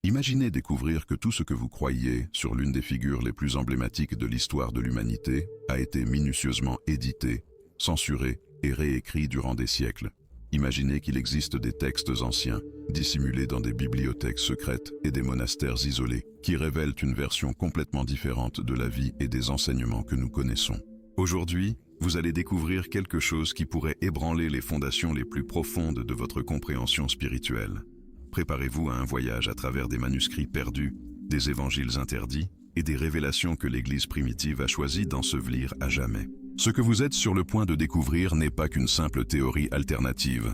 Imaginez découvrir que tout ce que vous croyiez sur l'une des figures les plus emblématiques de l'histoire de l'humanité a été minutieusement édité, censuré et réécrit durant des siècles. Imaginez qu'il existe des textes anciens, dissimulés dans des bibliothèques secrètes et des monastères isolés, qui révèlent une version complètement différente de la vie et des enseignements que nous connaissons. Aujourd'hui, vous allez découvrir quelque chose qui pourrait ébranler les fondations les plus profondes de votre compréhension spirituelle. Préparez-vous à un voyage à travers des manuscrits perdus, des évangiles interdits et des révélations que l'Église primitive a choisi d'ensevelir à jamais. Ce que vous êtes sur le point de découvrir n'est pas qu'une simple théorie alternative,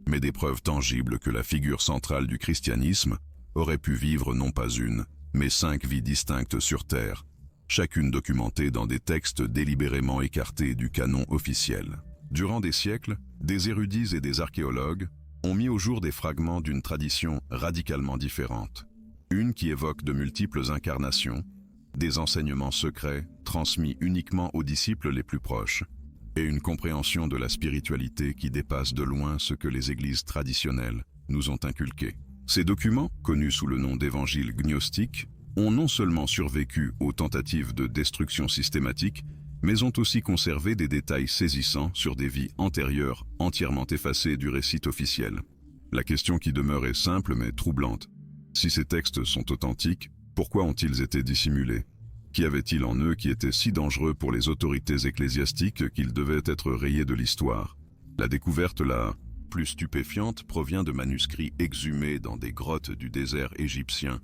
mais des preuves tangibles que la figure centrale du christianisme aurait pu vivre non pas une, mais 5 vies distinctes sur Terre, chacune documentée dans des textes délibérément écartés du canon officiel. Durant des siècles, des érudits et des archéologues ont mis au jour des fragments d'une tradition radicalement différente, une qui évoque de multiples incarnations, des enseignements secrets transmis uniquement aux disciples les plus proches, et une compréhension de la spiritualité qui dépasse de loin ce que les églises traditionnelles nous ont inculqué. Ces documents, connus sous le nom d'évangiles gnostiques, ont non seulement survécu aux tentatives de destruction systématique, mais ont aussi conservé des détails saisissants sur des vies antérieures entièrement effacées du récit officiel. La question qui demeure est simple mais troublante. Si ces textes sont authentiques, pourquoi ont-ils été dissimulés? Qu'y avait-il en eux qui était si dangereux pour les autorités ecclésiastiques qu'ils devaient être rayés de l'histoire? La découverte la plus stupéfiante provient de manuscrits exhumés dans des grottes du désert égyptien,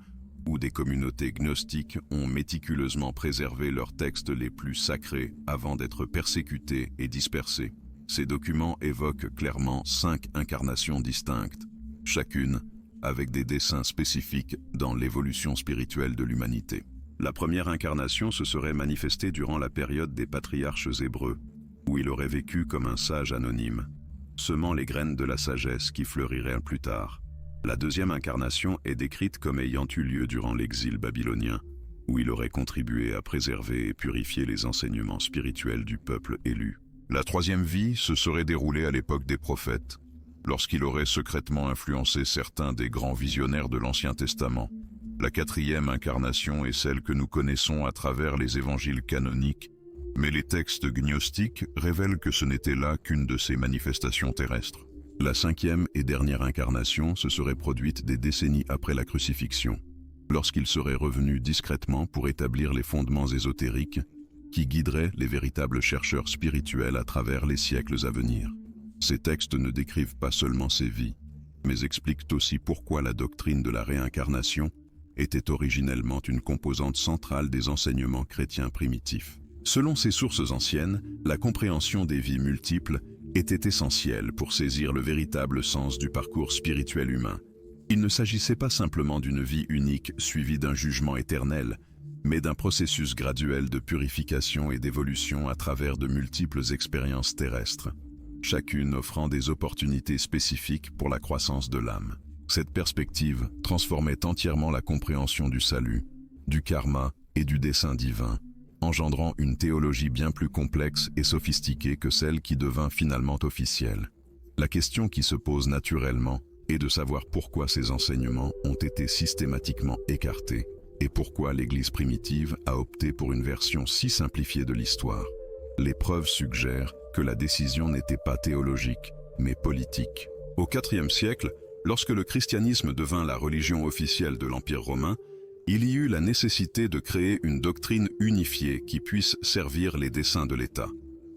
où des communautés gnostiques ont méticuleusement préservé leurs textes les plus sacrés avant d'être persécutés et dispersés. Ces documents évoquent clairement 5 incarnations distinctes, chacune avec des dessins spécifiques dans l'évolution spirituelle de l'humanité. La première incarnation se serait manifestée durant la période des patriarches hébreux, où il aurait vécu comme un sage anonyme, semant les graines de la sagesse qui fleuriraient plus tard. La deuxième incarnation est décrite comme ayant eu lieu durant l'exil babylonien, où il aurait contribué à préserver et purifier les enseignements spirituels du peuple élu. La troisième vie se serait déroulée à l'époque des prophètes, lorsqu'il aurait secrètement influencé certains des grands visionnaires de l'Ancien Testament. La quatrième incarnation est celle que nous connaissons à travers les évangiles canoniques, mais les textes gnostiques révèlent que ce n'était là qu'une de ces manifestations terrestres. La cinquième et dernière incarnation se serait produite des décennies après la crucifixion, lorsqu'il serait revenu discrètement pour établir les fondements ésotériques qui guideraient les véritables chercheurs spirituels à travers les siècles à venir. Ces textes ne décrivent pas seulement ces vies, mais expliquent aussi pourquoi la doctrine de la réincarnation était originellement une composante centrale des enseignements chrétiens primitifs. Selon ces sources anciennes, la compréhension des vies multiples était essentielle pour saisir le véritable sens du parcours spirituel humain. Il ne s'agissait pas simplement d'une vie unique suivie d'un jugement éternel, mais d'un processus graduel de purification et d'évolution à travers de multiples expériences terrestres, chacune offrant des opportunités spécifiques pour la croissance de l'âme. Cette perspective transformait entièrement la compréhension du salut, du karma et du dessein divin, engendrant une théologie bien plus complexe et sophistiquée que celle qui devint finalement officielle. La question qui se pose naturellement est de savoir pourquoi ces enseignements ont été systématiquement écartés et pourquoi l'Église primitive a opté pour une version si simplifiée de l'histoire. Les preuves suggèrent que la décision n'était pas théologique, mais politique. Au IVe siècle, lorsque le christianisme devint la religion officielle de l'Empire romain, il y eut la nécessité de créer une doctrine unifiée qui puisse servir les desseins de l'État.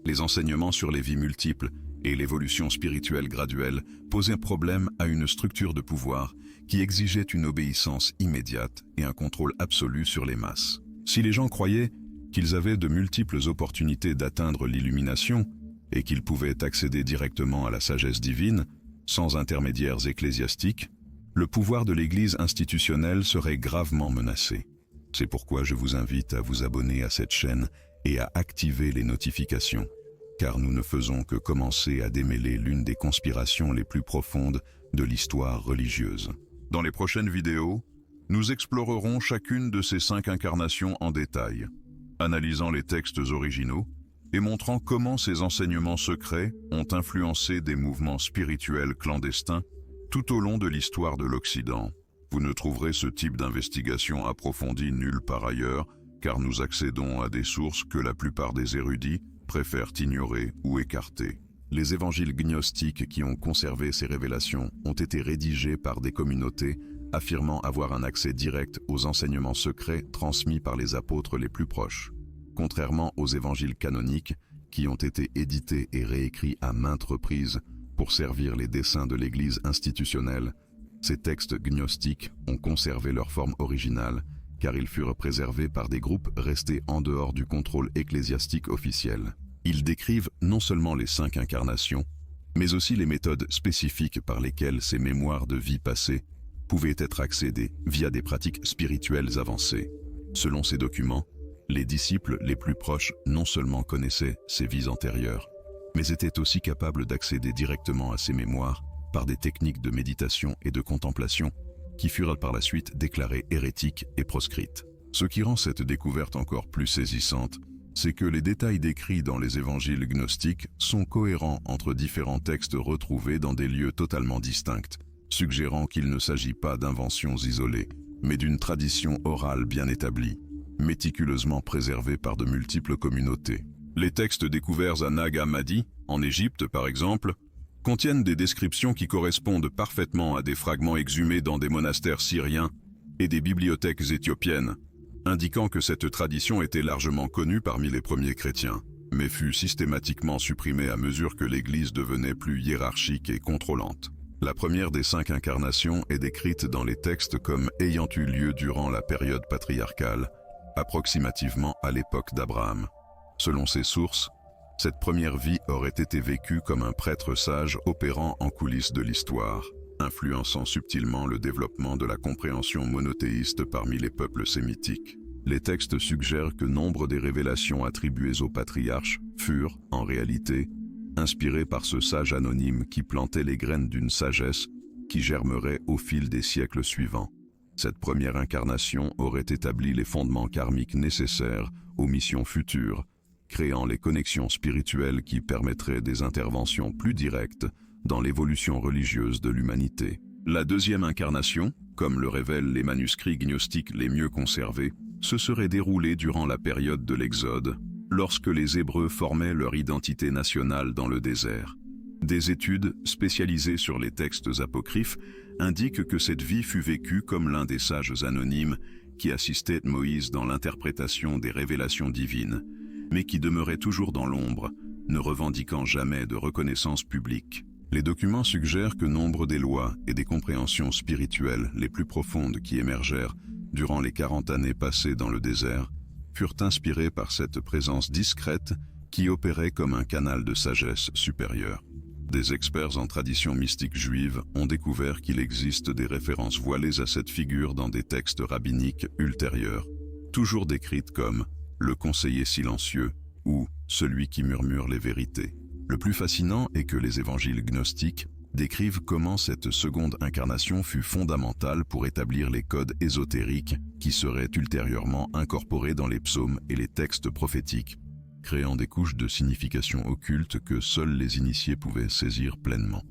Les enseignements sur les vies multiples et l'évolution spirituelle graduelle posaient problème à une structure de pouvoir qui exigeait une obéissance immédiate et un contrôle absolu sur les masses. Si les gens croyaient qu'ils avaient de multiples opportunités d'atteindre l'illumination et qu'ils pouvaient accéder directement à la sagesse divine, sans intermédiaires ecclésiastiques, le pouvoir de l'Église institutionnelle serait gravement menacé. C'est pourquoi je vous invite à vous abonner à cette chaîne et à activer les notifications, car nous ne faisons que commencer à démêler l'une des conspirations les plus profondes de l'histoire religieuse. Dans les prochaines vidéos, nous explorerons chacune de ces 5 incarnations en détail, analysant les textes originaux et montrant comment ces enseignements secrets ont influencé des mouvements spirituels clandestins tout au long de l'histoire de l'Occident. Vous ne trouverez ce type d'investigation approfondie nulle part ailleurs, car nous accédons à des sources que la plupart des érudits préfèrent ignorer ou écarter. Les évangiles gnostiques qui ont conservé ces révélations ont été rédigés par des communautés affirmant avoir un accès direct aux enseignements secrets transmis par les apôtres les plus proches. Contrairement aux évangiles canoniques, qui ont été édités et réécrits à maintes reprises pour servir les desseins de l'Église institutionnelle, ces textes gnostiques ont conservé leur forme originale, car ils furent préservés par des groupes restés en dehors du contrôle ecclésiastique officiel. Ils décrivent non seulement les 5 incarnations, mais aussi les méthodes spécifiques par lesquelles ces mémoires de vie passée pouvaient être accédées via des pratiques spirituelles avancées. Selon ces documents, les disciples les plus proches non seulement connaissaient ces vies antérieures, mais étaient aussi capables d'accéder directement à ces mémoires par des techniques de méditation et de contemplation qui furent par la suite déclarées hérétiques et proscrites. Ce qui rend cette découverte encore plus saisissante, c'est que les détails décrits dans les évangiles gnostiques sont cohérents entre différents textes retrouvés dans des lieux totalement distincts, suggérant qu'il ne s'agit pas d'inventions isolées, mais d'une tradition orale bien établie, méticuleusement préservée par de multiples communautés. Les textes découverts à Nag Hammadi, en Égypte par exemple, contiennent des descriptions qui correspondent parfaitement à des fragments exhumés dans des monastères syriens et des bibliothèques éthiopiennes, indiquant que cette tradition était largement connue parmi les premiers chrétiens, mais fut systématiquement supprimée à mesure que l'Église devenait plus hiérarchique et contrôlante. La première des 5 incarnations est décrite dans les textes comme ayant eu lieu durant la période patriarcale, approximativement à l'époque d'Abraham. Selon ces sources, cette première vie aurait été vécue comme un prêtre sage opérant en coulisses de l'histoire, influençant subtilement le développement de la compréhension monothéiste parmi les peuples sémitiques. Les textes suggèrent que nombre des révélations attribuées aux patriarches furent, en réalité, inspirées par ce sage anonyme qui plantait les graines d'une sagesse qui germerait au fil des siècles suivants. Cette première incarnation aurait établi les fondements karmiques nécessaires aux missions futures, créant les connexions spirituelles qui permettraient des interventions plus directes dans l'évolution religieuse de l'humanité. La deuxième incarnation, comme le révèlent les manuscrits gnostiques les mieux conservés, se serait déroulée durant la période de l'Exode, lorsque les Hébreux formaient leur identité nationale dans le désert. Des études spécialisées sur les textes apocryphes indiquent que cette vie fut vécue comme l'un des sages anonymes qui assistaient Moïse dans l'interprétation des révélations divines, mais qui demeurait toujours dans l'ombre, ne revendiquant jamais de reconnaissance publique. Les documents suggèrent que nombre des lois et des compréhensions spirituelles les plus profondes qui émergèrent durant les 40 années passées dans le désert furent inspirées par cette présence discrète qui opérait comme un canal de sagesse supérieure. Des experts en tradition mystique juive ont découvert qu'il existe des références voilées à cette figure dans des textes rabbiniques ultérieurs, toujours décrites comme le conseiller silencieux ou celui qui murmure les vérités. Le plus fascinant est que les évangiles gnostiques décrivent comment cette seconde incarnation fut fondamentale pour établir les codes ésotériques qui seraient ultérieurement incorporés dans les psaumes et les textes prophétiques, créant des couches de signification occulte que seuls les initiés pouvaient saisir pleinement.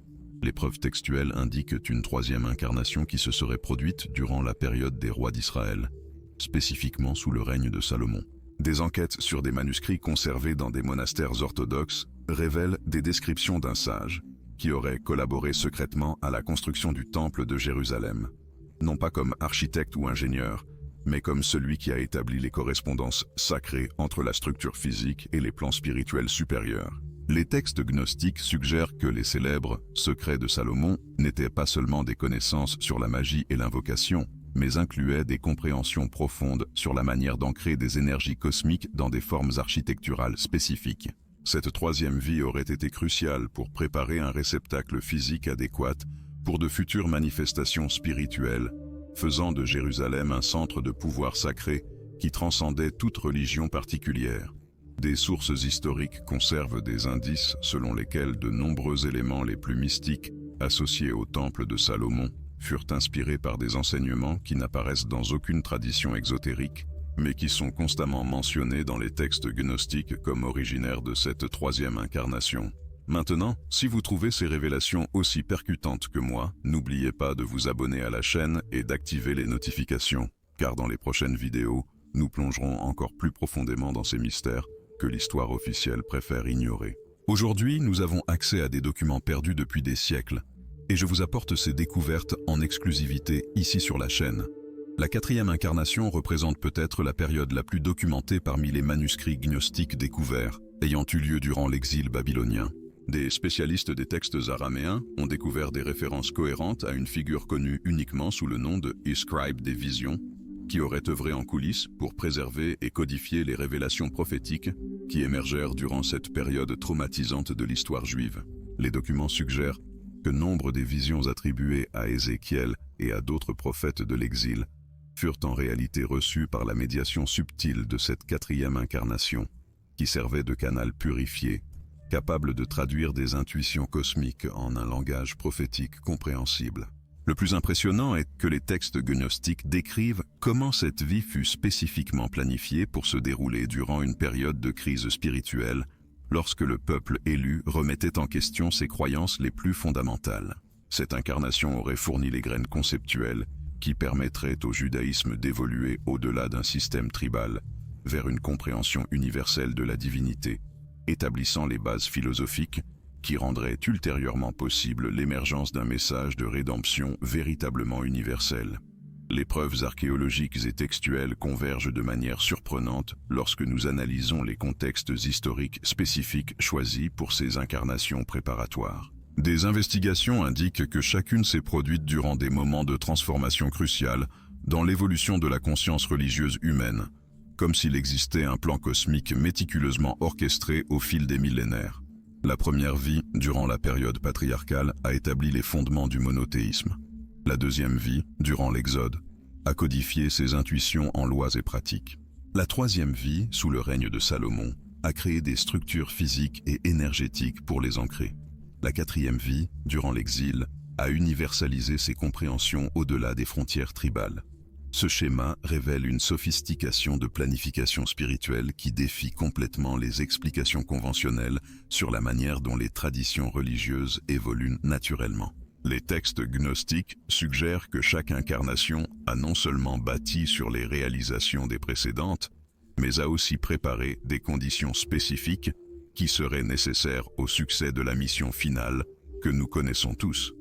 Les preuves textuelles indiquent une troisième incarnation qui se serait produite durant la période des rois d'Israël, spécifiquement sous le règne de Salomon. Des enquêtes sur des manuscrits conservés dans des monastères orthodoxes révèlent des descriptions d'un sage qui aurait collaboré secrètement à la construction du temple de Jérusalem, non pas comme architecte ou ingénieur, mais comme celui qui a établi les correspondances sacrées entre la structure physique et les plans spirituels supérieurs. Les textes gnostiques suggèrent que les célèbres secrets de Salomon n'étaient pas seulement des connaissances sur la magie et l'invocation, mais incluaient des compréhensions profondes sur la manière d'ancrer des énergies cosmiques dans des formes architecturales spécifiques. Cette troisième vie aurait été cruciale pour préparer un réceptacle physique adéquat pour de futures manifestations spirituelles, faisant de Jérusalem un centre de pouvoir sacré qui transcendait toute religion particulière. Des sources historiques conservent des indices selon lesquels de nombreux éléments les plus mystiques associés au temple de Salomon furent inspirés par des enseignements qui n'apparaissent dans aucune tradition exotérique, mais qui sont constamment mentionnés dans les textes gnostiques comme originaires de cette troisième incarnation. Maintenant, si vous trouvez ces révélations aussi percutantes que moi, n'oubliez pas de vous abonner à la chaîne et d'activer les notifications, car dans les prochaines vidéos, nous plongerons encore plus profondément dans ces mystères que l'histoire officielle préfère ignorer. Aujourd'hui, nous avons accès à des documents perdus depuis des siècles, et je vous apporte ces découvertes en exclusivité ici sur la chaîne. La 4e incarnation représente peut-être la période la plus documentée parmi les manuscrits gnostiques découverts, ayant eu lieu durant l'exil babylonien. Des spécialistes des textes araméens ont découvert des références cohérentes à une figure connue uniquement sous le nom de Scribe des Visions, qui aurait œuvré en coulisses pour préserver et codifier les révélations prophétiques qui émergèrent durant cette période traumatisante de l'histoire juive. Les documents suggèrent que nombre des visions attribuées à Ézéchiel et à d'autres prophètes de l'exil furent en réalité reçues par la médiation subtile de cette 4e incarnation, qui servait de canal purifié, capable de traduire des intuitions cosmiques en un langage prophétique compréhensible. Le plus impressionnant est que les textes gnostiques décrivent comment cette vie fut spécifiquement planifiée pour se dérouler durant une période de crise spirituelle, lorsque le peuple élu remettait en question ses croyances les plus fondamentales. Cette incarnation aurait fourni les graines conceptuelles qui permettraient au judaïsme d'évoluer au-delà d'un système tribal vers une compréhension universelle de la divinité, établissant les bases philosophiques qui rendraient ultérieurement possible l'émergence d'un message de rédemption véritablement universel. Les preuves archéologiques et textuelles convergent de manière surprenante lorsque nous analysons les contextes historiques spécifiques choisis pour ces incarnations préparatoires. Des investigations indiquent que chacune s'est produite durant des moments de transformation cruciale dans l'évolution de la conscience religieuse humaine, comme s'il existait un plan cosmique méticuleusement orchestré au fil des millénaires. La première vie, durant la période patriarcale, a établi les fondements du monothéisme. La deuxième vie, durant l'Exode, a codifié ses intuitions en lois et pratiques. La troisième vie, sous le règne de Salomon, a créé des structures physiques et énergétiques pour les ancrer. La 4e vie, durant l'exil, a universalisé ses compréhensions au-delà des frontières tribales. Ce schéma révèle une sophistication de planification spirituelle qui défie complètement les explications conventionnelles sur la manière dont les traditions religieuses évoluent naturellement. Les textes gnostiques suggèrent que chaque incarnation a non seulement bâti sur les réalisations des précédentes, mais a aussi préparé des conditions spécifiques qui seraient nécessaires au succès de la mission finale que nous connaissons tous.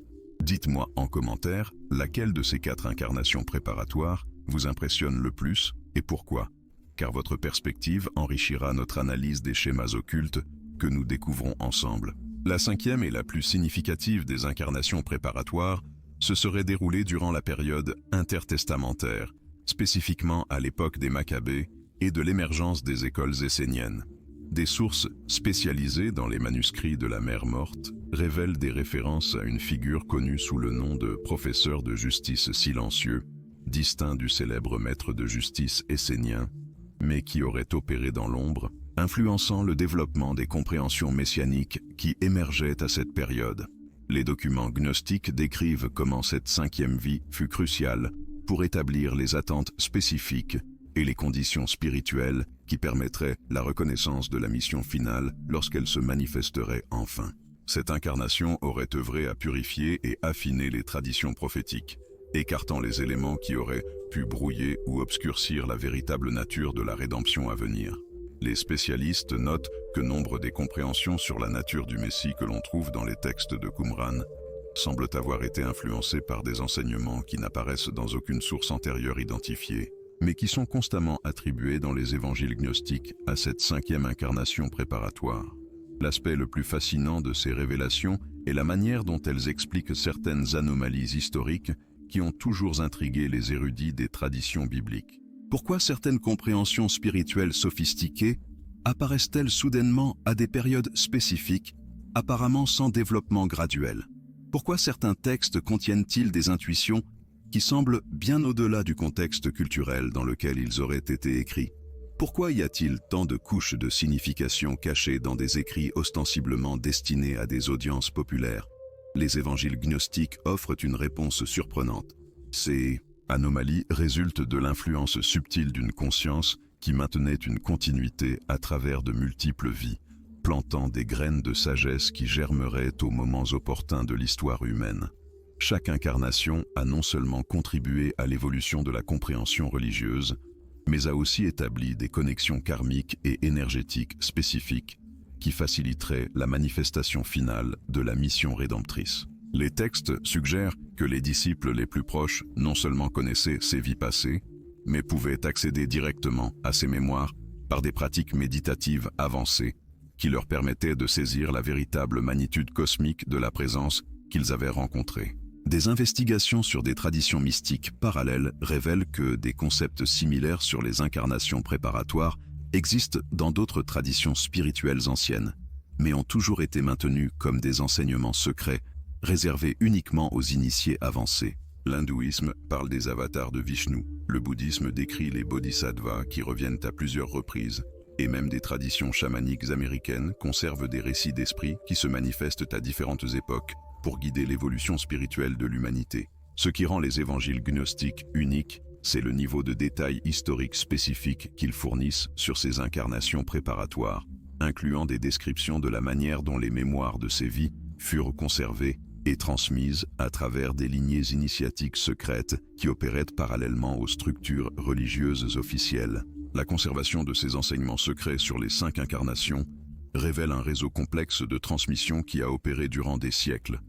Dites-moi en commentaire laquelle de ces 4 incarnations préparatoires vous impressionne le plus et pourquoi, car votre perspective enrichira notre analyse des schémas occultes que nous découvrons ensemble. La 5e et la plus significative des incarnations préparatoires se serait déroulée durant la période intertestamentaire, spécifiquement à l'époque des Maccabées et de l'émergence des écoles esséniennes. Des sources spécialisées dans les manuscrits de la Mer Morte révèlent des références à une figure connue sous le nom de professeur de justice silencieux, distinct du célèbre maître de justice essénien, mais qui aurait opéré dans l'ombre, influençant le développement des compréhensions messianiques qui émergeaient à cette période. Les documents gnostiques décrivent comment cette 5e vie fut cruciale pour établir les attentes spécifiques et les conditions spirituelles qui permettraient la reconnaissance de la mission finale lorsqu'elle se manifesterait enfin. Cette incarnation aurait œuvré à purifier et affiner les traditions prophétiques, écartant les éléments qui auraient pu brouiller ou obscurcir la véritable nature de la rédemption à venir. Les spécialistes notent que nombre des compréhensions sur la nature du Messie que l'on trouve dans les textes de Qumran semblent avoir été influencés par des enseignements qui n'apparaissent dans aucune source antérieure identifiée, mais qui sont constamment attribués dans les évangiles gnostiques à cette 5e incarnation préparatoire. L'aspect le plus fascinant de ces révélations est la manière dont elles expliquent certaines anomalies historiques qui ont toujours intrigué les érudits des traditions bibliques. Pourquoi certaines compréhensions spirituelles sophistiquées apparaissent-elles soudainement à des périodes spécifiques, apparemment sans développement graduel? Pourquoi certains textes contiennent-ils des intuitions qui semblent bien au-delà du contexte culturel dans lequel ils auraient été écrits? Pourquoi y a-t-il tant de couches de signification cachées dans des écrits ostensiblement destinés à des audiences populaires? Les évangiles gnostiques offrent une réponse surprenante. Ces anomalies résultent de l'influence subtile d'une conscience qui maintenait une continuité à travers de multiples vies, plantant des graines de sagesse qui germeraient aux moments opportuns de l'histoire humaine. Chaque incarnation a non seulement contribué à l'évolution de la compréhension religieuse, mais a aussi établi des connexions karmiques et énergétiques spécifiques qui faciliteraient la manifestation finale de la mission rédemptrice. Les textes suggèrent que les disciples les plus proches non seulement connaissaient ces vies passées, mais pouvaient accéder directement à ces mémoires par des pratiques méditatives avancées qui leur permettaient de saisir la véritable magnitude cosmique de la présence qu'ils avaient rencontrée. Des investigations sur des traditions mystiques parallèles révèlent que des concepts similaires sur les incarnations préparatoires existent dans d'autres traditions spirituelles anciennes, mais ont toujours été maintenus comme des enseignements secrets réservés uniquement aux initiés avancés. L'hindouisme parle des avatars de Vishnu, le bouddhisme décrit les bodhisattvas qui reviennent à plusieurs reprises, et même des traditions chamaniques américaines conservent des récits d'esprits qui se manifestent à différentes époques pour guider l'évolution spirituelle de l'humanité. Ce qui rend les évangiles gnostiques uniques, c'est le niveau de détail historique spécifique qu'ils fournissent sur ces incarnations préparatoires, incluant des descriptions de la manière dont les mémoires de ces vies furent conservées et transmises à travers des lignées initiatiques secrètes qui opéraient parallèlement aux structures religieuses officielles. La conservation de ces enseignements secrets sur les 5 incarnations révèle un réseau complexe de transmission qui a opéré durant des siècles,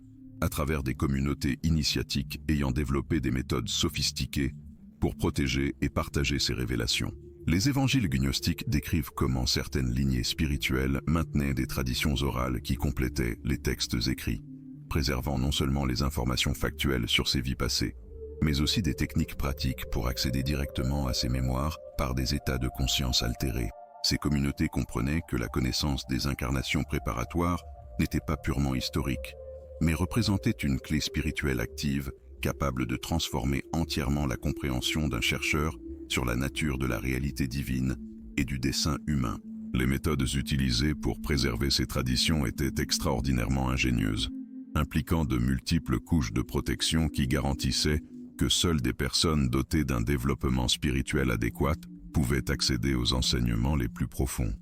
à travers des communautés initiatiques ayant développé des méthodes sophistiquées pour protéger et partager ces révélations. Les évangiles gnostiques décrivent comment certaines lignées spirituelles maintenaient des traditions orales qui complétaient les textes écrits, préservant non seulement les informations factuelles sur ces vies passées, mais aussi des techniques pratiques pour accéder directement à ces mémoires par des états de conscience altérés. Ces communautés comprenaient que la connaissance des incarnations préparatoires n'était pas purement historique, mais représentait une clé spirituelle active capable de transformer entièrement la compréhension d'un chercheur sur la nature de la réalité divine et du dessein humain. Les méthodes utilisées pour préserver ces traditions étaient extraordinairement ingénieuses, impliquant de multiples couches de protection qui garantissaient que seules des personnes dotées d'un développement spirituel adéquat pouvaient accéder aux enseignements les plus profonds.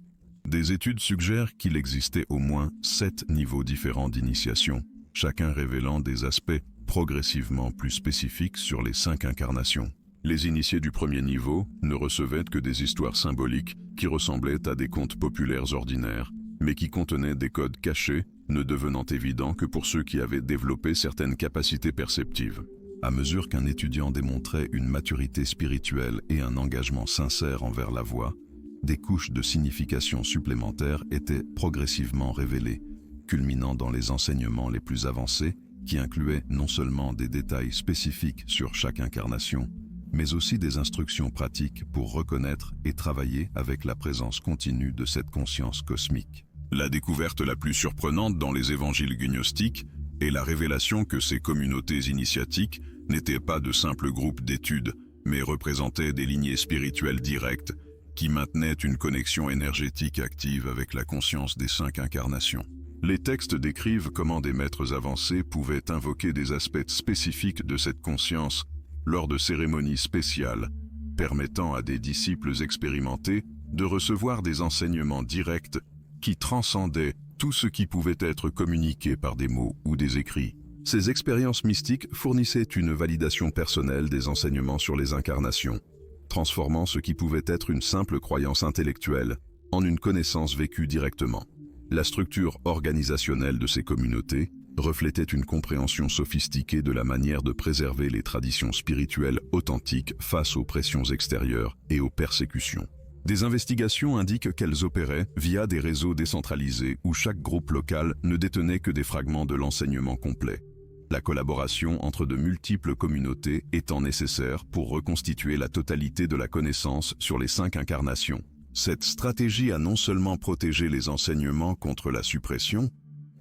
Des études suggèrent qu'il existait au moins 7 niveaux différents d'initiation, chacun révélant des aspects progressivement plus spécifiques sur les 5 incarnations. Les initiés du premier niveau ne recevaient que des histoires symboliques qui ressemblaient à des contes populaires ordinaires, mais qui contenaient des codes cachés, ne devenant évidents que pour ceux qui avaient développé certaines capacités perceptives. À mesure qu'un étudiant démontrait une maturité spirituelle et un engagement sincère envers la voie, des couches de signification supplémentaires étaient progressivement révélées, culminant dans les enseignements les plus avancés qui incluaient non seulement des détails spécifiques sur chaque incarnation, mais aussi des instructions pratiques pour reconnaître et travailler avec la présence continue de cette conscience cosmique. La découverte la plus surprenante dans les évangiles gnostiques est la révélation que ces communautés initiatiques n'étaient pas de simples groupes d'études, mais représentaient des lignées spirituelles directes qui maintenaient une connexion énergétique active avec la conscience des 5 incarnations. Les textes décrivent comment des maîtres avancés pouvaient invoquer des aspects spécifiques de cette conscience lors de cérémonies spéciales, permettant à des disciples expérimentés de recevoir des enseignements directs qui transcendaient tout ce qui pouvait être communiqué par des mots ou des écrits. Ces expériences mystiques fournissaient une validation personnelle des enseignements sur les incarnations, transformant ce qui pouvait être une simple croyance intellectuelle en une connaissance vécue directement. La structure organisationnelle de ces communautés reflétait une compréhension sophistiquée de la manière de préserver les traditions spirituelles authentiques face aux pressions extérieures et aux persécutions. Des investigations indiquent qu'elles opéraient via des réseaux décentralisés où chaque groupe local ne détenait que des fragments de l'enseignement complet. La collaboration entre de multiples communautés étant nécessaire pour reconstituer la totalité de la connaissance sur les 5 incarnations. Cette stratégie a non seulement protégé les enseignements contre la suppression,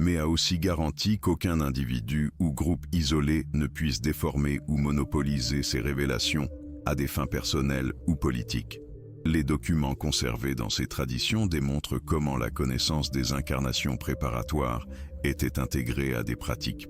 mais a aussi garanti qu'aucun individu ou groupe isolé ne puisse déformer ou monopoliser ces révélations à des fins personnelles ou politiques. Les documents conservés dans ces traditions démontrent comment la connaissance des incarnations préparatoires était intégrée à des pratiques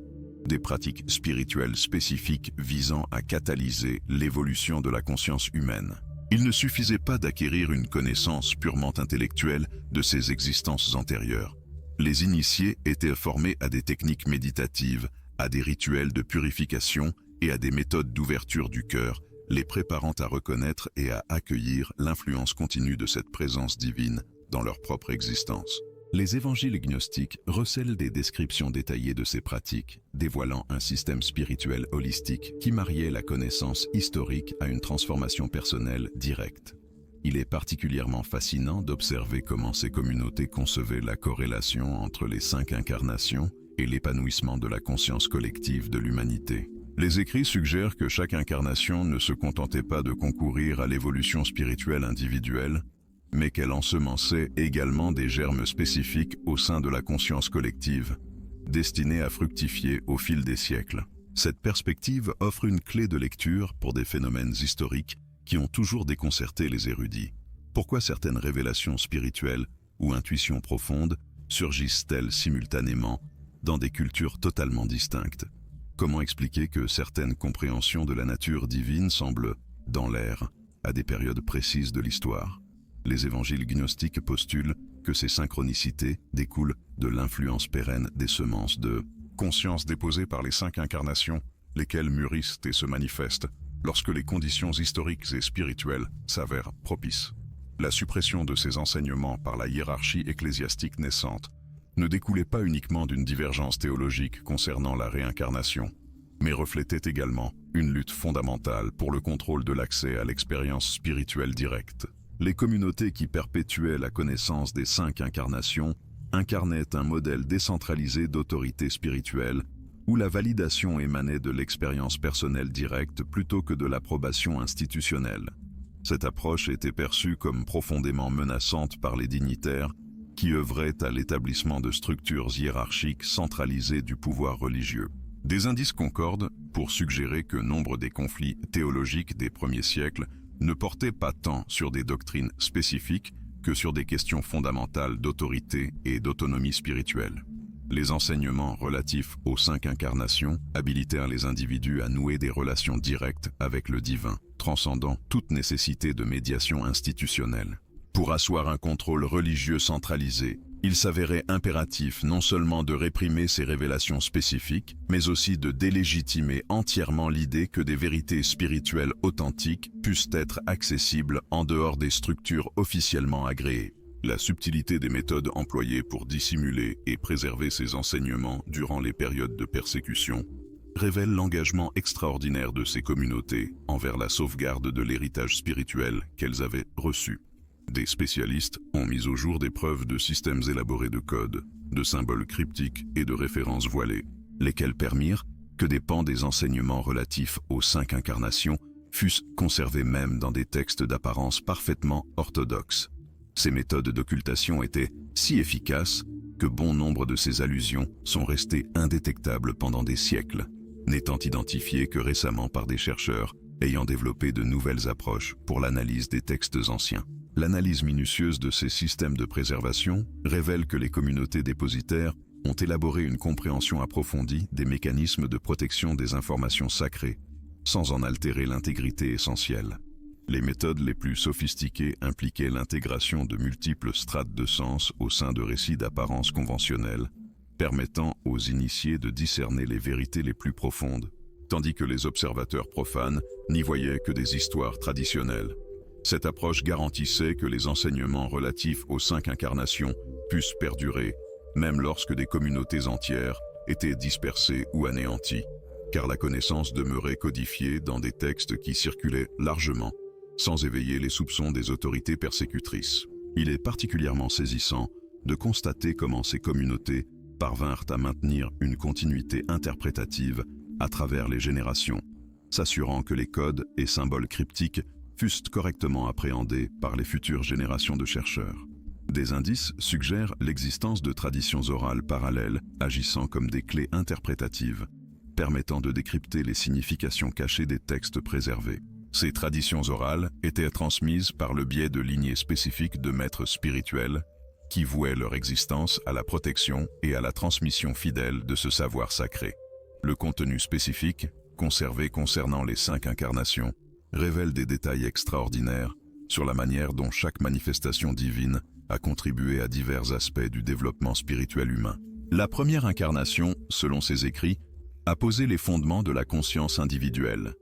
spirituelles spécifiques visant à catalyser l'évolution de la conscience humaine. Il ne suffisait pas d'acquérir une connaissance purement intellectuelle de ces existences antérieures. Les initiés étaient formés à des techniques méditatives, à des rituels de purification et à des méthodes d'ouverture du cœur, les préparant à reconnaître et à accueillir l'influence continue de cette présence divine dans leur propre existence. Les évangiles gnostiques recèlent des descriptions détaillées de ces pratiques, dévoilant un système spirituel holistique qui mariait la connaissance historique à une transformation personnelle directe. Il est particulièrement fascinant d'observer comment ces communautés concevaient la corrélation entre les 5 incarnations et l'épanouissement de la conscience collective de l'humanité. Les écrits suggèrent que chaque incarnation ne se contentait pas de concourir à l'évolution spirituelle individuelle, mais qu'elle ensemençait également des germes spécifiques au sein de la conscience collective, destinés à fructifier au fil des siècles. Cette perspective offre une clé de lecture pour des phénomènes historiques qui ont toujours déconcerté les érudits. Pourquoi certaines révélations spirituelles ou intuitions profondes surgissent-elles simultanément dans des cultures totalement distinctes? Comment expliquer que certaines compréhensions de la nature divine semblent dans l'air à des périodes précises de l'histoire? Les évangiles gnostiques postulent que ces synchronicités découlent de l'influence pérenne des semences de conscience déposées par les 5 incarnations, lesquelles mûrissent et se manifestent lorsque les conditions historiques et spirituelles s'avèrent propices. La suppression de ces enseignements par la hiérarchie ecclésiastique naissante ne découlait pas uniquement d'une divergence théologique concernant la réincarnation, mais reflétait également une lutte fondamentale pour le contrôle de l'accès à l'expérience spirituelle directe. Les communautés qui perpétuaient la connaissance des 5 incarnations incarnaient un modèle décentralisé d'autorité spirituelle où la validation émanait de l'expérience personnelle directe plutôt que de l'approbation institutionnelle. Cette approche était perçue comme profondément menaçante par les dignitaires qui œuvraient à l'établissement de structures hiérarchiques centralisées du pouvoir religieux. Des indices concordent pour suggérer que nombre des conflits théologiques des premiers siècles ne portaient pas tant sur des doctrines spécifiques que sur des questions fondamentales d'autorité et d'autonomie spirituelle. Les enseignements relatifs aux 5 incarnations habilitèrent les individus à nouer des relations directes avec le divin, transcendant toute nécessité de médiation institutionnelle. Pour asseoir un contrôle religieux centralisé, il s'avérait impératif non seulement de réprimer ces révélations spécifiques, mais aussi de délégitimer entièrement l'idée que des vérités spirituelles authentiques puissent être accessibles en dehors des structures officiellement agréées. La subtilité des méthodes employées pour dissimuler et préserver ces enseignements durant les périodes de persécution révèle l'engagement extraordinaire de ces communautés envers la sauvegarde de l'héritage spirituel qu'elles avaient reçu. Des spécialistes ont mis au jour des preuves de systèmes élaborés de codes, de symboles cryptiques et de références voilées, lesquels permirent que des pans des enseignements relatifs aux 5 incarnations fussent conservés même dans des textes d'apparence parfaitement orthodoxes. Ces méthodes d'occultation étaient si efficaces que bon nombre de ces allusions sont restées indétectables pendant des siècles, n'étant identifiées que récemment par des chercheurs ayant développé de nouvelles approches pour l'analyse des textes anciens. L'analyse minutieuse de ces systèmes de préservation révèle que les communautés dépositaires ont élaboré une compréhension approfondie des mécanismes de protection des informations sacrées, sans en altérer l'intégrité essentielle. Les méthodes les plus sophistiquées impliquaient l'intégration de multiples strates de sens au sein de récits d'apparence conventionnelle, permettant aux initiés de discerner les vérités les plus profondes, tandis que les observateurs profanes n'y voyaient que des histoires traditionnelles. Cette approche garantissait que les enseignements relatifs aux 5 incarnations puissent perdurer, même lorsque des communautés entières étaient dispersées ou anéanties, car la connaissance demeurait codifiée dans des textes qui circulaient largement, sans éveiller les soupçons des autorités persécutrices. Il est particulièrement saisissant de constater comment ces communautés parvinrent à maintenir une continuité interprétative à travers les générations, s'assurant que les codes et symboles cryptiques fussent correctement appréhendés par les futures générations de chercheurs. Des indices suggèrent l'existence de traditions orales parallèles agissant comme des clés interprétatives, permettant de décrypter les significations cachées des textes préservés. Ces traditions orales étaient transmises par le biais de lignées spécifiques de maîtres spirituels qui vouaient leur existence à la protection et à la transmission fidèle de ce savoir sacré. Le contenu spécifique, conservé concernant les 5 incarnations, révèlent des détails extraordinaires sur la manière dont chaque manifestation divine a contribué à divers aspects du développement spirituel humain. La première incarnation, selon ses écrits, a posé les fondements de la conscience individuelle,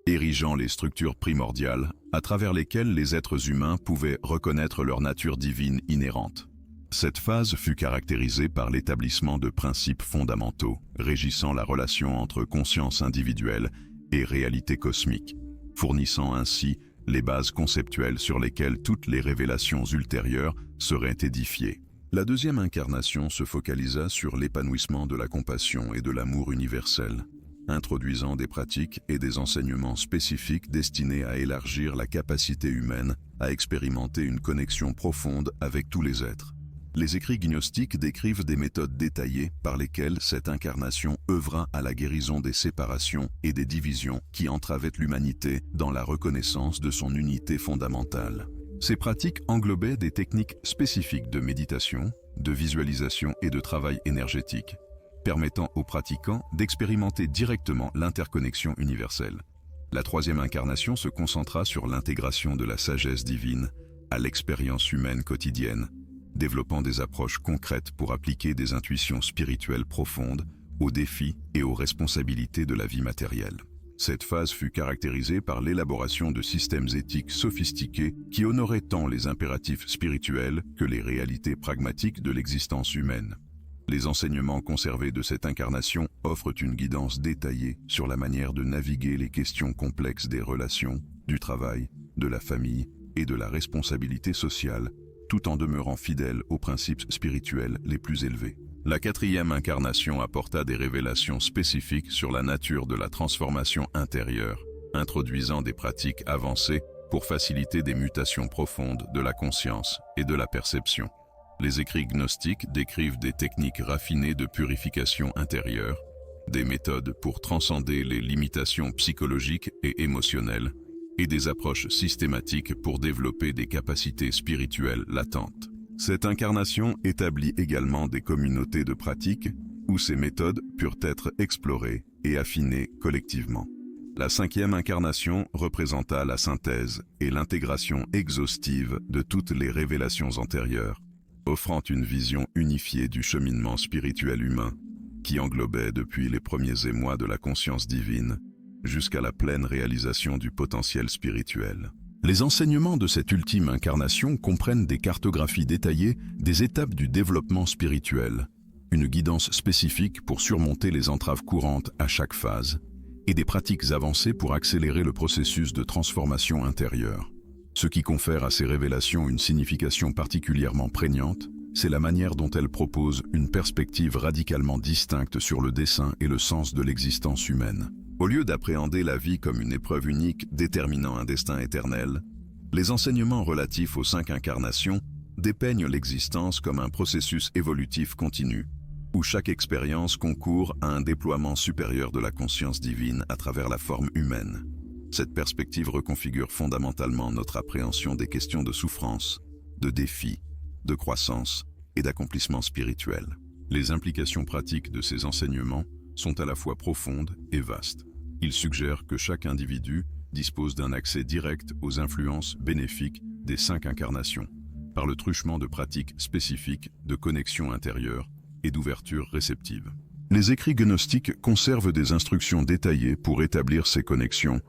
érigeant les structures primordiales à travers lesquelles les êtres humains pouvaient reconnaître leur nature divine inhérente. Cette phase fut caractérisée par l'établissement de principes fondamentaux régissant la relation entre conscience individuelle et réalité cosmique, fournissant ainsi les bases conceptuelles sur lesquelles toutes les révélations ultérieures seraient édifiées. La deuxième incarnation se focalisa sur l'épanouissement de la compassion et de l'amour universel, introduisant des pratiques et des enseignements spécifiques destinés à élargir la capacité humaine à expérimenter une connexion profonde avec tous les êtres. Les écrits gnostiques décrivent des méthodes détaillées par lesquelles cette incarnation œuvra à la guérison des séparations et des divisions qui entravaient l'humanité dans la reconnaissance de son unité fondamentale. Ces pratiques englobaient des techniques spécifiques de méditation, de visualisation et de travail énergétique, permettant aux pratiquants d'expérimenter directement l'interconnexion universelle. La troisième incarnation se concentra sur l'intégration de la sagesse divine à l'expérience humaine quotidienne, développant des approches concrètes pour appliquer des intuitions spirituelles profondes aux défis et aux responsabilités de la vie matérielle. Cette phase fut caractérisée par l'élaboration de systèmes éthiques sophistiqués qui honoraient tant les impératifs spirituels que les réalités pragmatiques de l'existence humaine. Les enseignements conservés de cette incarnation offrent une guidance détaillée sur la manière de naviguer les questions complexes des relations, du travail, de la famille et de la responsabilité sociale, tout en demeurant fidèle aux principes spirituels les plus élevés. La quatrième incarnation apporta des révélations spécifiques sur la nature de la transformation intérieure, introduisant des pratiques avancées pour faciliter des mutations profondes de la conscience et de la perception. Les écrits gnostiques décrivent des techniques raffinées de purification intérieure, des méthodes pour transcender les limitations psychologiques et émotionnelles, et des approches systématiques pour développer des capacités spirituelles latentes. Cette incarnation établit également des communautés de pratiques où ces méthodes purent être explorées et affinées collectivement. La cinquième incarnation représenta la synthèse et l'intégration exhaustive de toutes les révélations antérieures, offrant une vision unifiée du cheminement spirituel humain qui englobait depuis les premiers émois de la conscience divine jusqu'à la pleine réalisation du potentiel spirituel. Les enseignements de cette ultime incarnation comprennent des cartographies détaillées des étapes du développement spirituel, une guidance spécifique pour surmonter les entraves courantes à chaque phase, et des pratiques avancées pour accélérer le processus de transformation intérieure. Ce qui confère à ces révélations une signification particulièrement prégnante, c'est la manière dont elles proposent une perspective radicalement distincte sur le dessein et le sens de l'existence humaine. Au lieu d'appréhender la vie comme une épreuve unique déterminant un destin éternel, les enseignements relatifs aux 5 incarnations dépeignent l'existence comme un processus évolutif continu, où chaque expérience concourt à un déploiement supérieur de la conscience divine à travers la forme humaine. Cette perspective reconfigure fondamentalement notre appréhension des questions de souffrance, de défis, de croissance et d'accomplissement spirituel. Les implications pratiques de ces enseignements sont à la fois profondes et vastes. Ils suggèrent que chaque individu dispose d'un accès direct aux influences bénéfiques des 5 incarnations, par le truchement de pratiques spécifiques de connexion intérieure et d'ouverture réceptive. Les écrits gnostiques conservent des instructions détaillées pour établir ces connexions,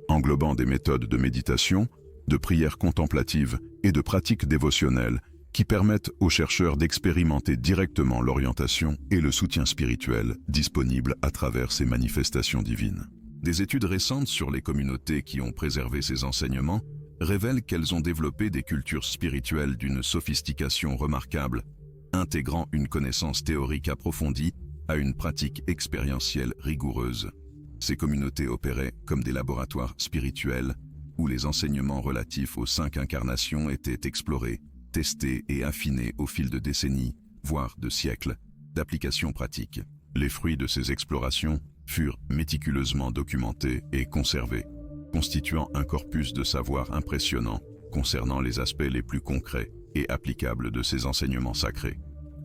englobant des méthodes de méditation, de prière contemplative et de pratiques dévotionnelles qui permettent aux chercheurs d'expérimenter directement l'orientation et le soutien spirituel disponibles à travers ces manifestations divines. Des études récentes sur les communautés qui ont préservé ces enseignements révèlent qu'elles ont développé des cultures spirituelles d'une sophistication remarquable, intégrant une connaissance théorique approfondie à une pratique expérientielle rigoureuse. Ces communautés opéraient comme des laboratoires spirituels où les enseignements relatifs aux 5 incarnations étaient explorés, testés et affinés au fil de décennies, voire de siècles, d'applications pratiques. Les fruits de ces explorations furent méticuleusement documentés et conservés, constituant un corpus de savoir impressionnant concernant les aspects les plus concrets et applicables de ces enseignements sacrés.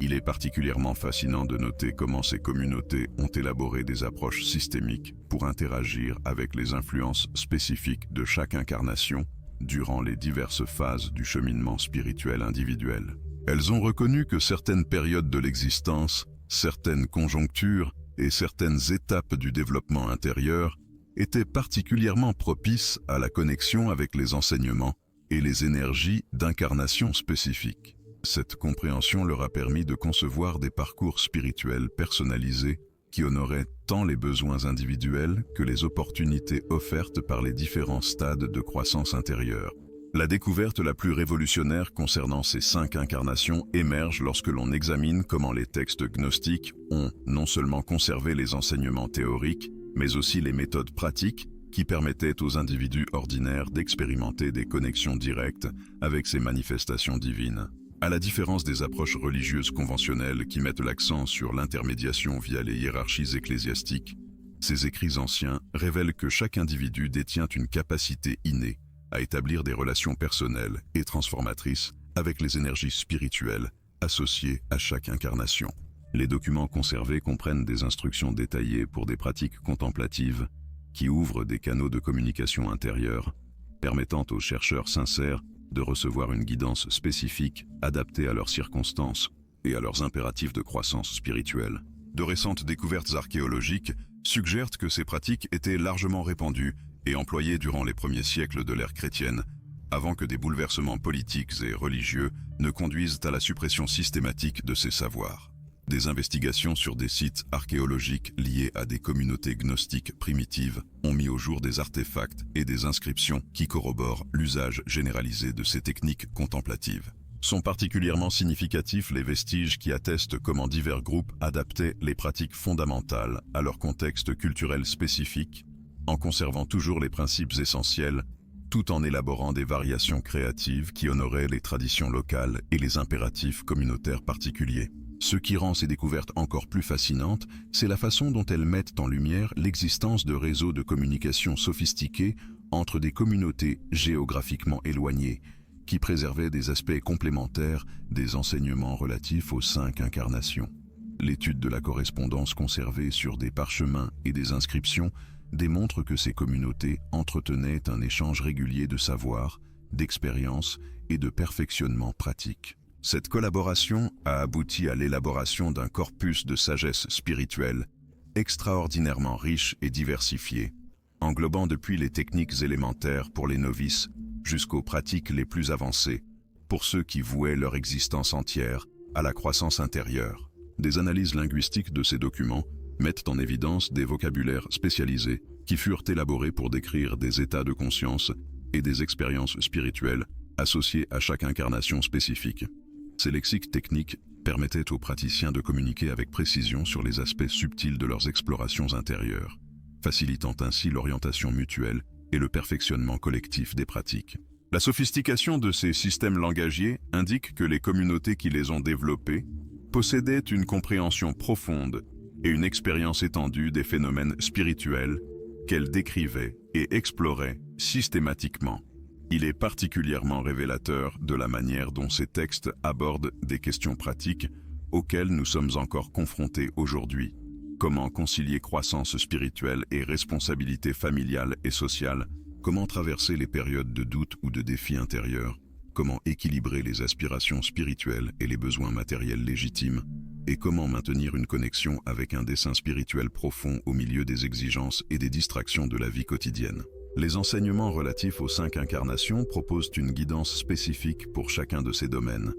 Il est particulièrement fascinant de noter comment ces communautés ont élaboré des approches systémiques pour interagir avec les influences spécifiques de chaque incarnation durant les diverses phases du cheminement spirituel individuel. Elles ont reconnu que certaines périodes de l'existence, certaines conjonctures et certaines étapes du développement intérieur étaient particulièrement propices à la connexion avec les enseignements et les énergies d'incarnation spécifiques. Cette compréhension leur a permis de concevoir des parcours spirituels personnalisés qui honoraient tant les besoins individuels que les opportunités offertes par les différents stades de croissance intérieure. La découverte la plus révolutionnaire concernant ces 5 incarnations émerge lorsque l'on examine comment les textes gnostiques ont non seulement conservé les enseignements théoriques, mais aussi les méthodes pratiques qui permettaient aux individus ordinaires d'expérimenter des connexions directes avec ces manifestations divines. À la différence des approches religieuses conventionnelles qui mettent l'accent sur l'intermédiation via les hiérarchies ecclésiastiques, ces écrits anciens révèlent que chaque individu détient une capacité innée à établir des relations personnelles et transformatrices avec les énergies spirituelles associées à chaque incarnation. Les documents conservés comprennent des instructions détaillées pour des pratiques contemplatives qui ouvrent des canaux de communication intérieure, permettant aux chercheurs sincères de recevoir une guidance spécifique adaptée à leurs circonstances et à leurs impératifs de croissance spirituelle. De récentes découvertes archéologiques suggèrent que ces pratiques étaient largement répandues et employées durant les premiers siècles de l'ère chrétienne, avant que des bouleversements politiques et religieux ne conduisent à la suppression systématique de ces savoirs. Des investigations sur des sites archéologiques liés à des communautés gnostiques primitives ont mis au jour des artefacts et des inscriptions qui corroborent l'usage généralisé de ces techniques contemplatives. Sont particulièrement significatifs les vestiges qui attestent comment divers groupes adaptaient les pratiques fondamentales à leur contexte culturel spécifique, en conservant toujours les principes essentiels, tout en élaborant des variations créatives qui honoraient les traditions locales et les impératifs communautaires particuliers. Ce qui rend ces découvertes encore plus fascinantes, c'est la façon dont elles mettent en lumière l'existence de réseaux de communication sophistiqués entre des communautés géographiquement éloignées, qui préservaient des aspects complémentaires des enseignements relatifs aux 5 incarnations. L'étude de la correspondance conservée sur des parchemins et des inscriptions démontre que ces communautés entretenaient un échange régulier de savoir, d'expériences et de perfectionnement pratique. Cette collaboration a abouti à l'élaboration d'un corpus de sagesse spirituelle extraordinairement riche et diversifié, englobant depuis les techniques élémentaires pour les novices jusqu'aux pratiques les plus avancées, pour ceux qui vouaient leur existence entière à la croissance intérieure. Des analyses linguistiques de ces documents mettent en évidence des vocabulaires spécialisés qui furent élaborés pour décrire des états de conscience et des expériences spirituelles associées à chaque incarnation spécifique. Ces lexiques techniques permettaient aux praticiens de communiquer avec précision sur les aspects subtils de leurs explorations intérieures, facilitant ainsi l'orientation mutuelle et le perfectionnement collectif des pratiques. La sophistication de ces systèmes langagiers indique que les communautés qui les ont développés possédaient une compréhension profonde et une expérience étendue des phénomènes spirituels qu'elles décrivaient et exploraient systématiquement. Il est particulièrement révélateur de la manière dont ces textes abordent des questions pratiques auxquelles nous sommes encore confrontés aujourd'hui. Comment concilier croissance spirituelle et responsabilité familiale et sociale? Comment traverser les périodes de doute ou de défis intérieurs? Comment équilibrer les aspirations spirituelles et les besoins matériels légitimes? Et comment maintenir une connexion avec un dessein spirituel profond au milieu des exigences et des distractions de la vie quotidienne? Les enseignements relatifs aux 5 incarnations proposent une guidance spécifique pour chacun de ces domaines,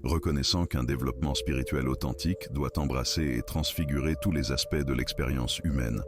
reconnaissant qu'un développement spirituel authentique doit embrasser et transfigurer tous les aspects de l'expérience humaine,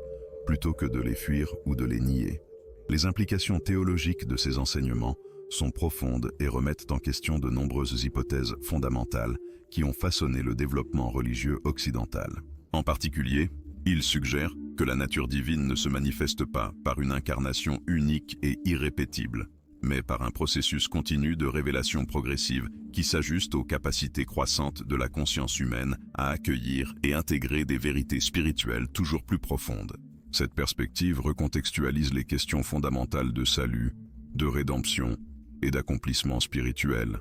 plutôt que de les fuir ou de les nier. Les implications théologiques de ces enseignements sont profondes et remettent en question de nombreuses hypothèses fondamentales qui ont façonné le développement religieux occidental. En particulier, ils suggèrent que la nature divine ne se manifeste pas par une incarnation unique et irrépétible, mais par un processus continu de révélation progressive qui s'ajuste aux capacités croissantes de la conscience humaine à accueillir et intégrer des vérités spirituelles toujours plus profondes. Cette perspective recontextualise les questions fondamentales de salut, de rédemption et d'accomplissement spirituel.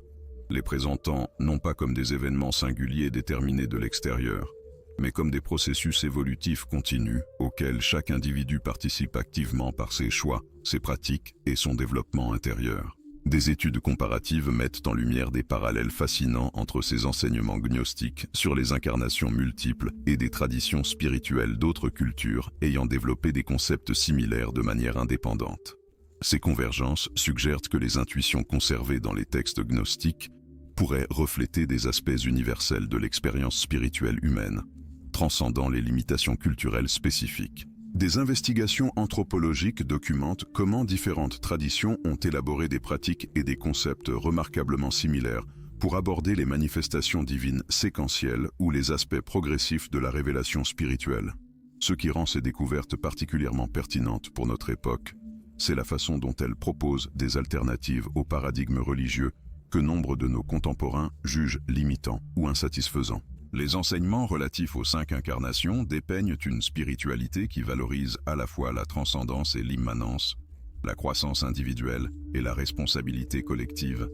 les présentant non pas comme des événements singuliers déterminés de l'extérieur, mais comme des processus évolutifs continus auxquels chaque individu participe activement par ses choix, ses pratiques et son développement intérieur. Des études comparatives mettent en lumière des parallèles fascinants entre ces enseignements gnostiques sur les incarnations multiples et des traditions spirituelles d'autres cultures ayant développé des concepts similaires de manière indépendante. Ces convergences suggèrent que les intuitions conservées dans les textes gnostiques pourraient refléter des aspects universels de l'expérience spirituelle humaine, transcendant les limitations culturelles spécifiques. Des investigations anthropologiques documentent comment différentes traditions ont élaboré des pratiques et des concepts remarquablement similaires pour aborder les manifestations divines séquentielles ou les aspects progressifs de la révélation spirituelle. Ce qui rend ces découvertes particulièrement pertinentes pour notre époque, c'est la façon dont elles proposent des alternatives au paradigme religieux que nombre de nos contemporains jugent limitants ou insatisfaisants. Les enseignements relatifs aux 5 incarnations dépeignent une spiritualité qui valorise à la fois la transcendance et l'immanence, la croissance individuelle et la responsabilité collective,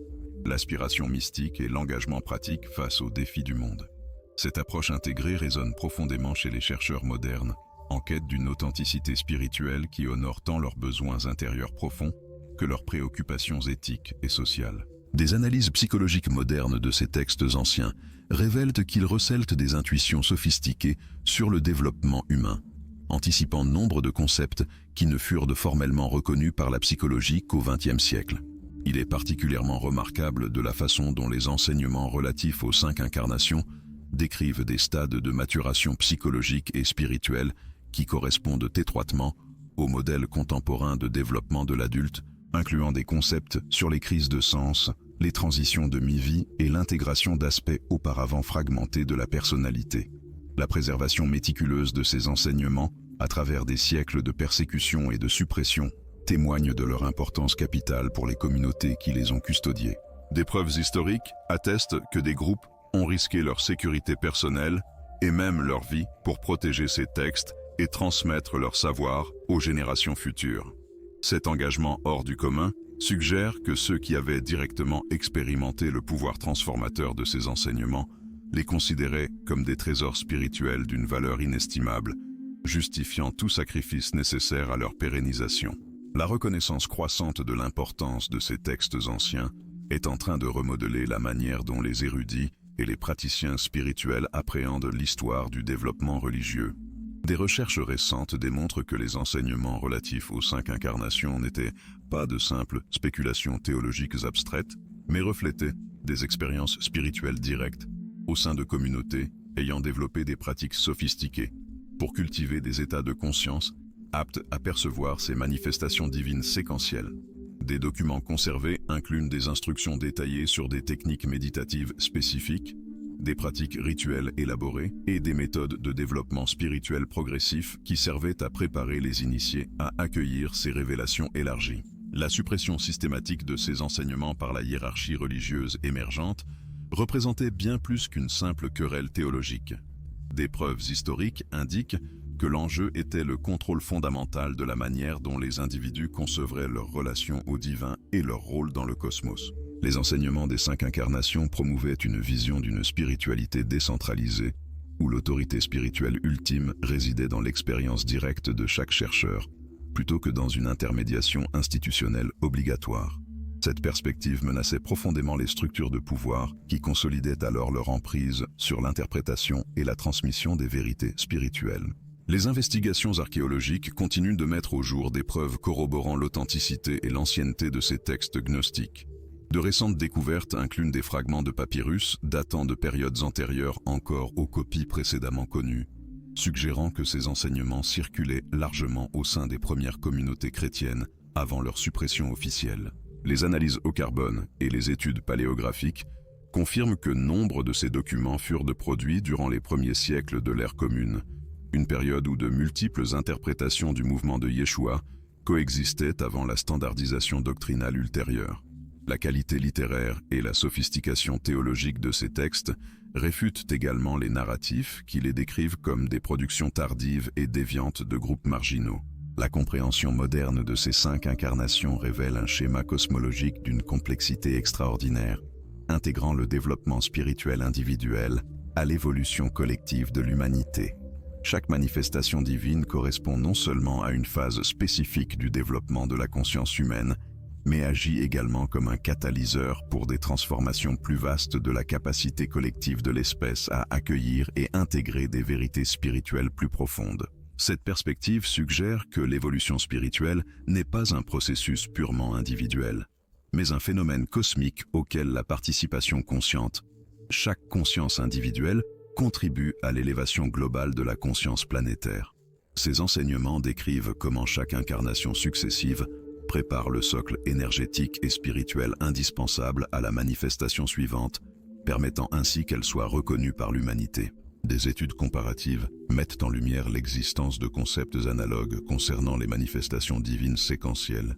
l'aspiration mystique et l'engagement pratique face aux défis du monde. Cette approche intégrée résonne profondément chez les chercheurs modernes, en quête d'une authenticité spirituelle qui honore tant leurs besoins intérieurs profonds que leurs préoccupations éthiques et sociales. Des analyses psychologiques modernes de ces textes anciens révèlent qu'ils recèlent des intuitions sophistiquées sur le développement humain, anticipant nombre de concepts qui ne furent formellement reconnus par la psychologie qu'au XXe siècle. Il est particulièrement remarquable de la façon dont les enseignements relatifs aux 5 incarnations décrivent des stades de maturation psychologique et spirituelle qui correspondent étroitement au modèle contemporain de développement de l'adulte, incluant des concepts sur les crises de sens, les transitions de mi-vie et l'intégration d'aspects auparavant fragmentés de la personnalité. La préservation méticuleuse de ces enseignements, à travers des siècles de persécution et de suppression, témoigne de leur importance capitale pour les communautés qui les ont custodiés. Des preuves historiques attestent que des groupes ont risqué leur sécurité personnelle et même leur vie pour protéger ces textes et transmettre leur savoir aux générations futures. Cet engagement hors du commun suggère que ceux qui avaient directement expérimenté le pouvoir transformateur de ces enseignements les considéraient comme des trésors spirituels d'une valeur inestimable, justifiant tout sacrifice nécessaire à leur pérennisation. La reconnaissance croissante de l'importance de ces textes anciens est en train de remodeler la manière dont les érudits et les praticiens spirituels appréhendent l'histoire du développement religieux. Des recherches récentes démontrent que les enseignements relatifs aux 5 incarnations n'étaient pas de simples spéculations théologiques abstraites, mais reflétaient des expériences spirituelles directes au sein de communautés ayant développé des pratiques sophistiquées pour cultiver des états de conscience aptes à percevoir ces manifestations divines séquentielles. Des documents conservés incluent des instructions détaillées sur des techniques méditatives spécifiques, des pratiques rituelles élaborées et des méthodes de développement spirituel progressif qui servaient à préparer les initiés à accueillir ces révélations élargies. La suppression systématique de ces enseignements par la hiérarchie religieuse émergente représentait bien plus qu'une simple querelle théologique. Des preuves historiques indiquent que l'enjeu était le contrôle fondamental de la manière dont les individus concevraient leur relation au divin et leur rôle dans le cosmos. Les enseignements des 5 incarnations promouvaient une vision d'une spiritualité décentralisée, où l'autorité spirituelle ultime résidait dans l'expérience directe de chaque chercheur, plutôt que dans une intermédiation institutionnelle obligatoire. Cette perspective menaçait profondément les structures de pouvoir qui consolidaient alors leur emprise sur l'interprétation et la transmission des vérités spirituelles. Les investigations archéologiques continuent de mettre au jour des preuves corroborant l'authenticité et l'ancienneté de ces textes gnostiques. De récentes découvertes incluent des fragments de papyrus datant de périodes antérieures encore aux copies précédemment connues, suggérant que ces enseignements circulaient largement au sein des premières communautés chrétiennes avant leur suppression officielle. Les analyses au carbone et les études paléographiques confirment que nombre de ces documents furent produits durant les premiers siècles de l'ère commune, une période où de multiples interprétations du mouvement de Yeshua coexistaient avant la standardisation doctrinale ultérieure. La qualité littéraire et la sophistication théologique de ces textes réfutent également les narratifs qui les décrivent comme des productions tardives et déviantes de groupes marginaux. La compréhension moderne de ces 5 incarnations révèle un schéma cosmologique d'une complexité extraordinaire. intégrant le développement spirituel individuel à l'évolution collective de l'humanité. Chaque manifestation divine correspond non seulement à une phase spécifique du développement de la conscience humaine, mais agit également comme un catalyseur pour des transformations plus vastes de la capacité collective de l'espèce à accueillir et intégrer des vérités spirituelles plus profondes. Cette perspective suggère que l'évolution spirituelle n'est pas un processus purement individuel, mais un phénomène cosmique auquel la participation consciente, chaque conscience individuelle, contribue à l'élévation globale de la conscience planétaire. Ces enseignements décrivent comment chaque incarnation successive prépare le socle énergétique et spirituel indispensable à la manifestation suivante, permettant ainsi qu'elle soit reconnue par l'humanité. Des études comparatives mettent en lumière l'existence de concepts analogues concernant les manifestations divines séquentielles,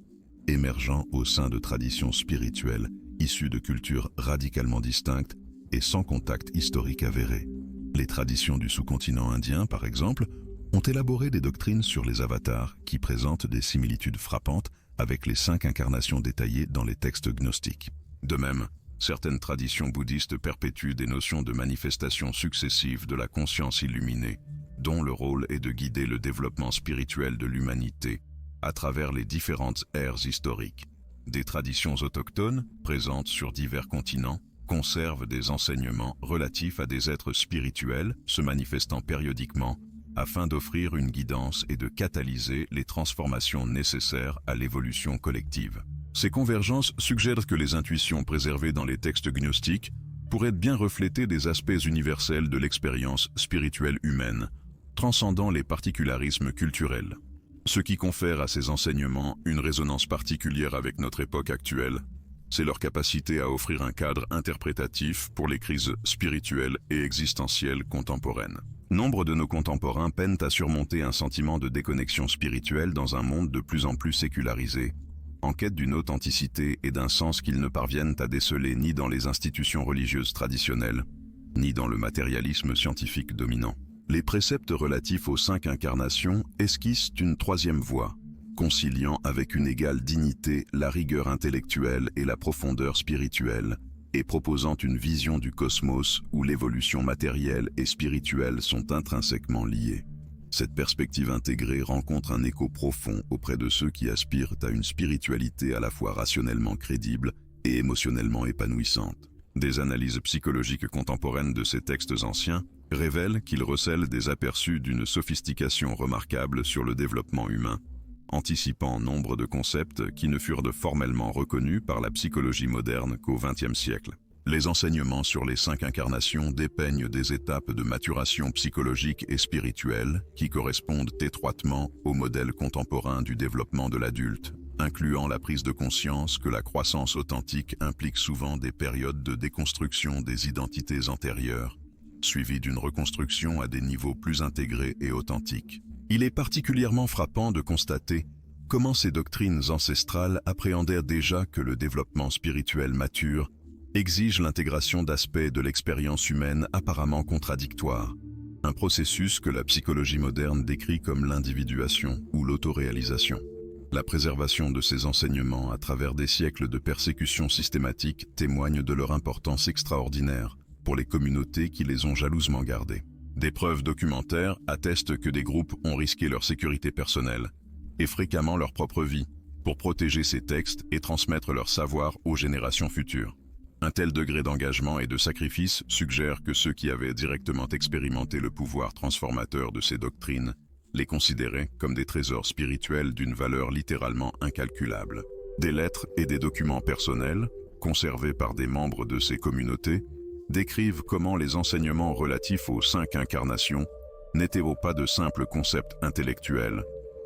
émergeant au sein de traditions spirituelles issues de cultures radicalement distinctes et sans contact historique avéré. Les traditions du sous-continent indien, par exemple, ont élaboré des doctrines sur les avatars qui présentent des similitudes frappantes avec les 5 incarnations détaillées dans les textes gnostiques. De même, certaines traditions bouddhistes perpétuent des notions de manifestations successives de la conscience illuminée, dont le rôle est de guider le développement spirituel de l'humanité à travers les différentes ères historiques. Des traditions autochtones, présentes sur divers continents, conservent des enseignements relatifs à des êtres spirituels se manifestant périodiquement afin d'offrir une guidance et de catalyser les transformations nécessaires à l'évolution collective. Ces convergences suggèrent que les intuitions préservées dans les textes gnostiques pourraient bien refléter des aspects universels de l'expérience spirituelle humaine, transcendant les particularismes culturels. Ce qui confère à ces enseignements une résonance particulière avec notre époque actuelle, c'est leur capacité à offrir un cadre interprétatif pour les crises spirituelles et existentielles contemporaines. Nombre de nos contemporains peinent à surmonter un sentiment de déconnexion spirituelle dans un monde de plus en plus sécularisé, en quête d'une authenticité et d'un sens qu'ils ne parviennent à déceler ni dans les institutions religieuses traditionnelles, ni dans le matérialisme scientifique dominant. Les préceptes relatifs aux 5 incarnations esquissent une 3e voie, conciliant avec une égale dignité la rigueur intellectuelle et la profondeur spirituelle, et proposant une vision du cosmos où l'évolution matérielle et spirituelle sont intrinsèquement liées. Cette perspective intégrée rencontre un écho profond auprès de ceux qui aspirent à une spiritualité à la fois rationnellement crédible et émotionnellement épanouissante. Des analyses psychologiques contemporaines de ces textes anciens révèlent qu'ils recèlent des aperçus d'une sophistication remarquable sur le développement humain, anticipant nombre de concepts qui ne furent formellement reconnus par la psychologie moderne qu'au XXe siècle. Les enseignements sur les 5 incarnations dépeignent des étapes de maturation psychologique et spirituelle qui correspondent étroitement au modèle contemporain du développement de l'adulte, incluant la prise de conscience que la croissance authentique implique souvent des périodes de déconstruction des identités antérieures, suivies d'une reconstruction à des niveaux plus intégrés et authentiques. Il est particulièrement frappant de constater comment ces doctrines ancestrales appréhendèrent déjà que le développement spirituel mature exige l'intégration d'aspects de l'expérience humaine apparemment contradictoires, un processus que la psychologie moderne décrit comme l'individuation ou l'autoréalisation. La préservation de ces enseignements à travers des siècles de persécutions systématiques témoigne de leur importance extraordinaire pour les communautés qui les ont jalousement gardés. Des preuves documentaires attestent que des groupes ont risqué leur sécurité personnelle, et fréquemment leur propre vie, pour protéger ces textes et transmettre leur savoir aux générations futures. Un tel degré d'engagement et de sacrifice suggère que ceux qui avaient directement expérimenté le pouvoir transformateur de ces doctrines les considéraient comme des trésors spirituels d'une valeur littéralement incalculable. Des lettres et des documents personnels, conservés par des membres de ces communautés, décrivent comment les enseignements relatifs aux 5 incarnations n'étaient pas de simples concepts intellectuels,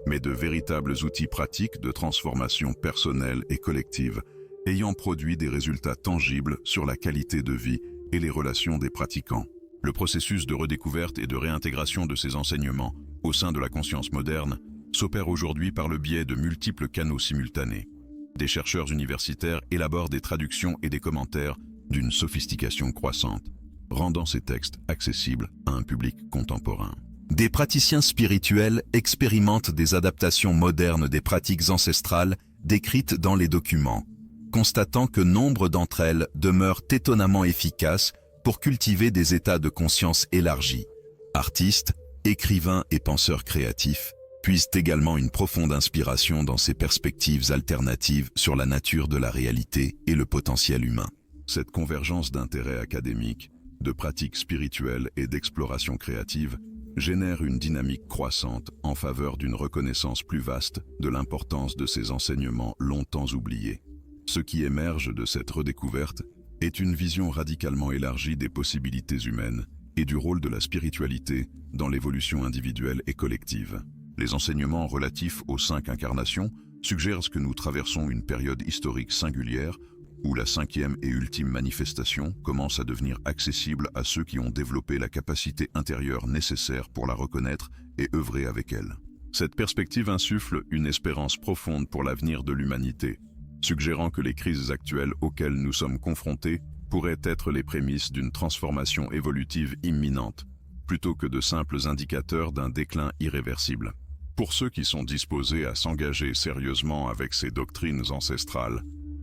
mais de véritables outils pratiques de transformation personnelle et collective, ayant produit des résultats tangibles sur la qualité de vie et les relations des pratiquants. Le processus de redécouverte et de réintégration de ces enseignements au sein de la conscience moderne s'opère aujourd'hui par le biais de multiples canaux simultanés. Des chercheurs universitaires élaborent des traductions et des commentaires d'une sophistication croissante, rendant ces textes accessibles à un public contemporain. Des praticiens spirituels expérimentent des adaptations modernes des pratiques ancestrales décrites dans les documents, constatant que nombre d'entre elles demeurent étonnamment efficaces pour cultiver des états de conscience élargis. Artistes, écrivains et penseurs créatifs puisent également une profonde inspiration dans ces perspectives alternatives sur la nature de la réalité et le potentiel humain. Cette convergence d'intérêts académiques, de pratiques spirituelles et d'exploration créative génère une dynamique croissante en faveur d'une reconnaissance plus vaste de l'importance de ces enseignements longtemps oubliés. Ce qui émerge de cette redécouverte est une vision radicalement élargie des possibilités humaines et du rôle de la spiritualité dans l'évolution individuelle et collective. Les enseignements relatifs aux 5 incarnations suggèrent que nous traversons une période historique singulière où la 5e et ultime manifestation commence à devenir accessible à ceux qui ont développé la capacité intérieure nécessaire pour la reconnaître et œuvrer avec elle. Cette perspective insuffle une espérance profonde pour l'avenir de l'humanité, suggérant que les crises actuelles auxquelles nous sommes confrontés pourraient être les prémices d'une transformation évolutive imminente, plutôt que de simples indicateurs d'un déclin irréversible. Pour ceux qui sont disposés à s'engager sérieusement avec ces doctrines ancestrales,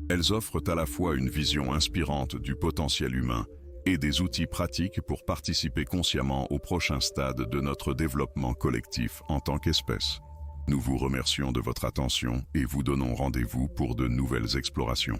elles offrent à la fois une vision inspirante du potentiel humain et des outils pratiques pour participer consciemment au prochain stade de notre développement collectif en tant qu'espèce. Nous vous remercions de votre attention et vous donnons rendez-vous pour de nouvelles explorations.